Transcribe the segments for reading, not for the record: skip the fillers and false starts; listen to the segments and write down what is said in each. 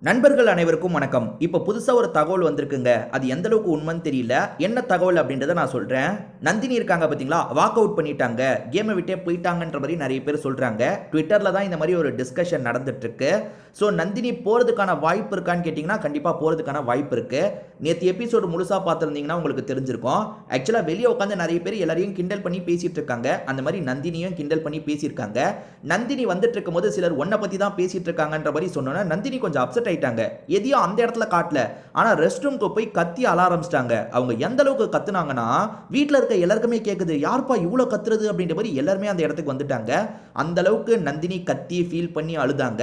நண்பர்கள் அனைவருக்கும் வணக்கம். இப்போ புதுசா ஒரு தகவல் வந்திருக்குங்க. அது எந்த அளவுக்கு உண்மைன்னு தெரியல. என்ன தகவல் அப்படின்றத நான் சொல்றேன். நந்தினி இருக்காங்க பார்த்தீங்களா? வாக் அவுட் பண்ணிட்டாங்க. கேமை விட்டே போயிட்டாங்கன்ற மாரி நெறைய பேர் சொல்றாங்க. ட்விட்டர்ல தான் இந்த மாரி ஒரு டிஸ்கஷன் நடந்துட்டு இருக்கு. ஸோ நந்தினி போறதுக்கான வாய்ப்பு இருக்கான்னு கேட்டீங்கன்னா, கண்டிப்பா போறதுக்கான வாய்ப்பு இருக்கு. நேத்து எபிசோடு முழுசா பார்த்திருந்தீங்கன்னா உங்களுக்கு தெரிஞ்சிருக்கும். ஆக்சுவலா வெளிய உட்கார்ந்து நெறைய பேர் எல்லாரையும் கிண்டல் பண்ணி பேசிட்டு இருக்காங்க. அந்த மாரி நந்தினியும் கிண்டல் பண்ணி பேசியிருக்காங்க. நந்தினி வந்துட்டு இருக்கும்போது சிலர் உன்ன பத்தி தான் பேசிட்டு இருக்காங்கன்ற மாரி சொன்னோனே, நந்தினி கொஞ்சம் அப்செட் ஆயிட்டாங்க. எதையும் அந்த இடத்துல காட்டல. ஆனா ரெஸ்ட் ரூம்க்கு போய் கத்தி அழ ஆரம்பிச்சிட்டாங்க. அவங்க எந்த அளவுக்கு கத்துனாங்கன்னா, வீட்ல இருக்க எல்லாருக்குமே கேக்குது. யார்ப்பா இவ்ளோ கத்துறது அப்படின்ற மாரி எல்லாருமே அந்த இடத்துக்கு வந்துட்டாங்க. அந்த அளவுக்கு நந்தினி கத்தி ஃபீல் பண்ணி அழுதாங்க.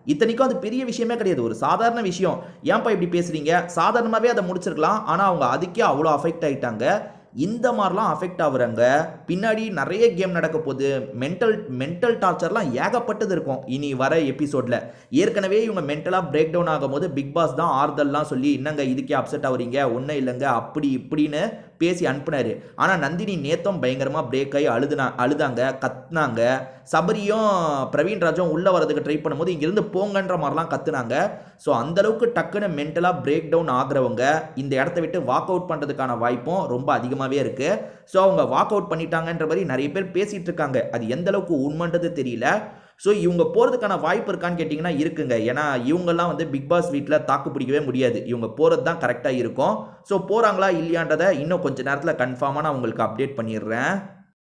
இத்தனைக்கும் அது பெரிய விஷயமே கிடையாது. ஒரு சாதாரண விஷயம். ஏன்பா இப்படி பேசுறீங்க? சாதாரணமாவே அத முடிச்சிருக்கலாம். ஆனா அவங்க அதுக்கே அவ்ளோ அஃபெக்ட் ஆயிட்டாங்க. இந்த மாரிலாம் அஃபெக்ட் ஆகுறவங்க, பின்னாடி நெறைய கேம் நடக்க போது. மென்டல் மென்டல் டார்ச்சர்லாம் ஏகப்பட்டது இருக்கும். இனி வர எபிசோட்ல. ஏற்கனவே இவங்க மென்டலா பிரேக் டவுன் ஆகும்போது, பிக் பாஸ் தான் ஆறுதல்லாம் சொல்லி, "என்னங்க இதுக்கே அப்செட் ஆவுறீங்க? ஒண்ணும் இல்லங்க." அப்படி இப்படின்னு பேசி அனுப்புனாரு. ஆனா நந்தினி நேத்தும் பயங்கரமா பிரேக் ஆயி அழுதாங்க, கத்துனாங்க. சபரியும், பிரவீன் ராஜும் உள்ள வரதுக்கு ட்ரை பண்ணும்போது, "இங்கிருந்து போங்கன்ற" மாரிலாம் கத்துனாங்க. ஸோ அந்த அளவுக்கு டக்குனு மென்டலா பிரேக் டவுன் ஆகுறவங்க, இந்த இடத்த விட்டு வாக் அவுட் பண்றதுக்கான வாய்ப்பும் ரொம்ப அதிகமாவே இருக்கு. ஸோ அவங்க வாக் அவுட் பண்ணிட்டாங்கன்ற மாரி நெறைய பேர் பேசிட்டு இருக்காங்க. அது எந்த அளவுக்கு உண்மைன்றது தெரியல. ஸோ இவங்க போறதுக்கான வாய்ப்பு இருக்கான்னு கேட்டீங்கன்னா இருக்குங்க. ஏன்னா இவங்கலாம் வந்து பிக் பாஸ் வீட்ல தாக்கு பிடிக்கவே முடியாது. இவங்க போறது தான் கரெக்ட்டா இருக்கும். ஸோ போறாங்களா இல்லையான்றத இன்னும் கொஞ்ச நேரத்தில கன்ஃபார்மா நான் உங்களுக்கு அப்டேட் பண்ணிடுறேன்.